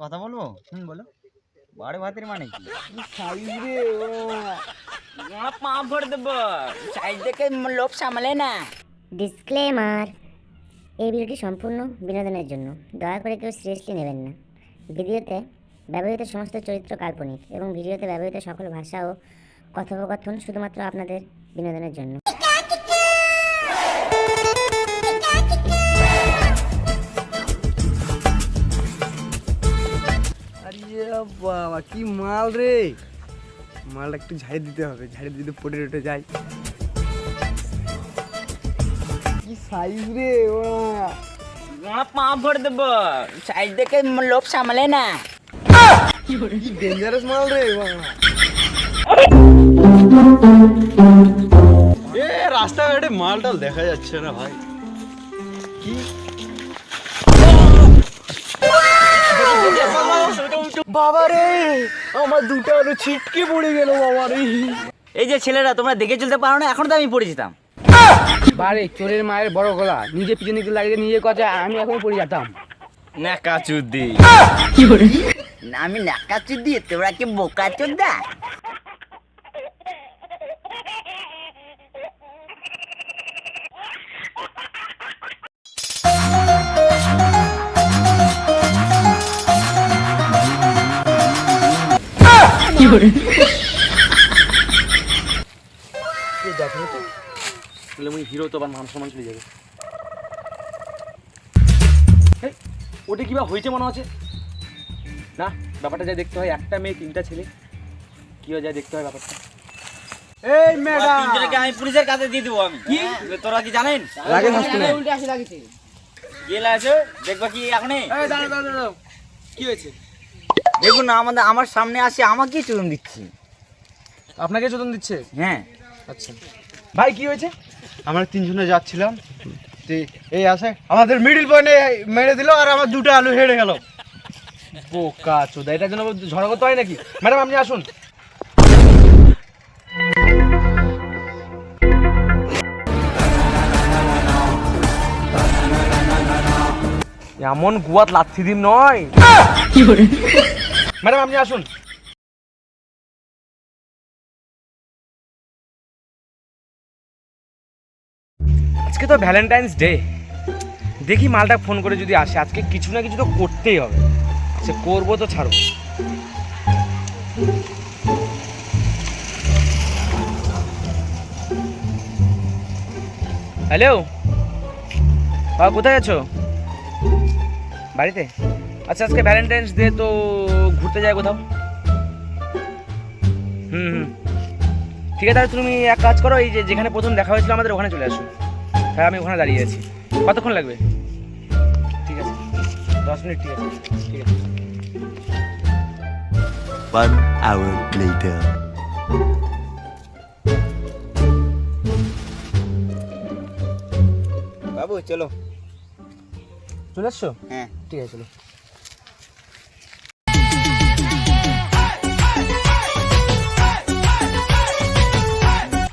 কথা বলবো? বলো। বড় ভাতের মানে কি? সাইজ রে পা ভরে দেবো, সাইজ দেখে লোভ সামলে না। ডিসক্লেমার, এই ভিডিওটি সম্পূর্ণ বিনোদনের জন্য, দয়া করে কেউ সিরিয়াসলি নেবেন না। ভিডিওতে ব্যবহৃত সমস্ত চরিত্র কাল্পনিক এবং ভিডিওতে ব্যবহৃত সকল ভাষা ও কথোপকথন শুধুমাত্র আপনাদের বিনোদনের জন্য। আরে বাবা কি মাল রে, মালটা একটু ঝাড়ি দিতে হবে, ঝাড়ি দিতে পড়ে উঠে যায়। কি সাইজ রে, পা ভরে দেবো, সাইজ দেখে লোভ সামলে না। কি ডেঞ্জারাস মাল রে এ রাস্তাঘাটে মালটাল দেখা যাচ্ছে না ভাই। কি বাবা রে, আমার দুটো আলু ছিটকে পড়ে গেল বাবা রে। এই যে ছেলেরা, তোমরা দেখে চলতে পারো না, এখন তো আমি পড়ে যেতাম। বারে চোরের মায়ের বড় গলা, নিজে পিছনে লাগিয়ে নিজে কথা, আমি এখন পড়ে যেতাম। নাকা চুদি, আমি নাকা চুদি, তোরা কি বোকা চোদা? হিরো তো আবার মান সম্মান চলে যাবে। ওটা কিবা হয়েছে মনে আছে না? ব্যাপারটা যা দেখতে হয়, একটা মেয়ে তিনটা ছেলে, কি যা দেখতে হয় ব্যাপারটা। এই ম্যাডাম, তিনজনকে আমি পুলিশের কাছে দিয়ে দেবো। আমি কি, তোরা কি জানেন? লাগে হাসতে না। গেলে আছে, দেখবা কি এখনই? কি হয়েছে? দেখুন না, আমার সামনে আসে আমাকে চুদন দিচ্ছি। আপনাকে চোদন দিচ্ছে? হ্যাঁ। আচ্ছা ভাই কি হয়েছে? আমরা তিনজনে যাচ্ছিলাম, এই আসে আমাদের মিডিল পয়েন্টে মেরে দিল, আর আমার দুটো আলু হেরে গেল। বোকা চোদা, এটার জন্য ঝগড়া করতে হয় নাকি? ম্যাডাম আপনি আসুন। এমন গুয়াত লাথি দিন নয়। ম্যাডাম আপনি আসুন। আজকে তো ভ্যালেন্টাইন্স ডে, দেখি মালটা ফোন করে যদি আসে, আজকে কিছু না কিছু তো করতেই হবে। আচ্ছা করবো তো, ছাড়ো। হ্যালো বাবা, কোথায় আছো? বাড়িতে? আচ্ছা আজকে ভ্যালেন্টাইন্স ডে, তো ঘুরতে যাই কোথাও। হুম, ঠিক আছে, তাহলে তুমি এক কাজ করো, এই যে যেখানে প্রথম দেখা হয়েছিল আমাদের, ওখানে চলে আসো। হ্যাঁ আমি ওখানে দাঁড়িয়ে আছি। কতক্ষণ লাগবে? ঠিক আছে 10 মিনিট। ঠিক আছে, ঠিক আছে। 1 hour later. বাবু চলো। চলে আসছো? হ্যাঁ ঠিক আছে, চলো।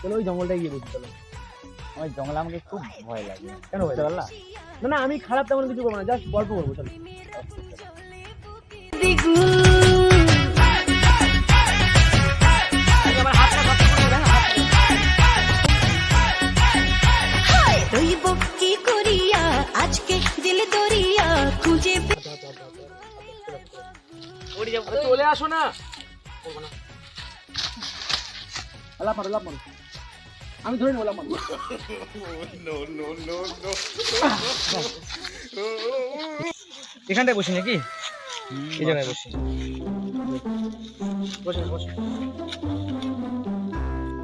চলো ওই জঙ্গলটায় গিয়ে বসি। চলো। ওই জঙ্গল আমাকে খুব ভয় লাগে। কেন ভয় লাগে? না না, আমি খারাপ তেমন কিছু করবো না, জাস্ট গল্প করবো। চলো। চলে আসো না। লাভ মারো, আমি ধরে নেবো। লাভ মারো। এখানটায় বসি নাকি? এই জায়গায় বসি। বসো।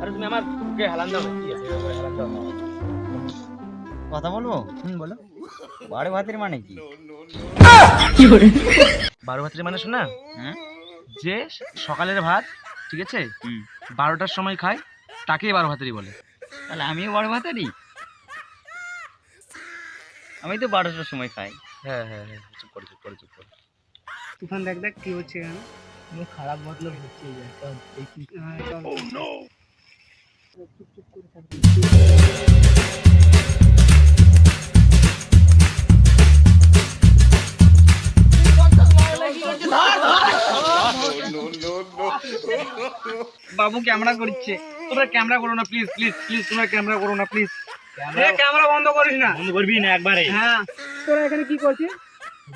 আরে তুমি আমার হেলান দাও না, কি আছে? হেলান দাও। কথা বলবো? বলো। বড় ভাতের মানে কি? 12 ভাতের মানে শোনা, হ্যাঁ, যে সকালের ভাত, ঠিক আছে, 12টার সময় খায়, তাকেই 12 ভাতেরই বলে। তাহলে আমিও বড় ভাতেরই? আমি তো 12টার সময় খাই। হ্যাঁ, চুপ করো। তুফান দেখ কি হচ্ছে এখানে। কোনো খারাপ মতলব হচ্ছে। চুপ করে বাবু ক্যামেরা করছে, তোমরা ক্যামেরা করো না প্লিজ প্লিজ প্লিজ, তোমরা ক্যামেরা করো না প্লিজ। ক্যামেরা বন্ধ করিস না, বন্ধ করবি না একবারে। হ্যাঁ। তোরা এখানে কি করছিস?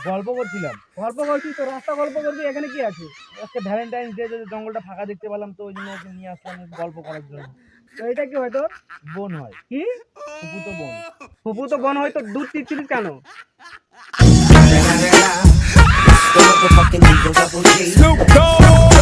গল্প করছিলাম। গল্প করছিস তো, রাস্তা গল্প করবি, এখানে কি আছে? আজকে ভ্যালেন্টাইন্স ডে, জঙ্গলটা ফাঁকা দেখতে পেলাম তো ওই জন্য ওকে নিয়ে আসলাম গল্প করার জন্য। তো এটা কি হয় তোর? বোন হয়। কি? ফুপু তো বোন। ফুপু তো বোন হয়, তো দুধ দিচ্ছিলিস কেন? Snoop Dogg.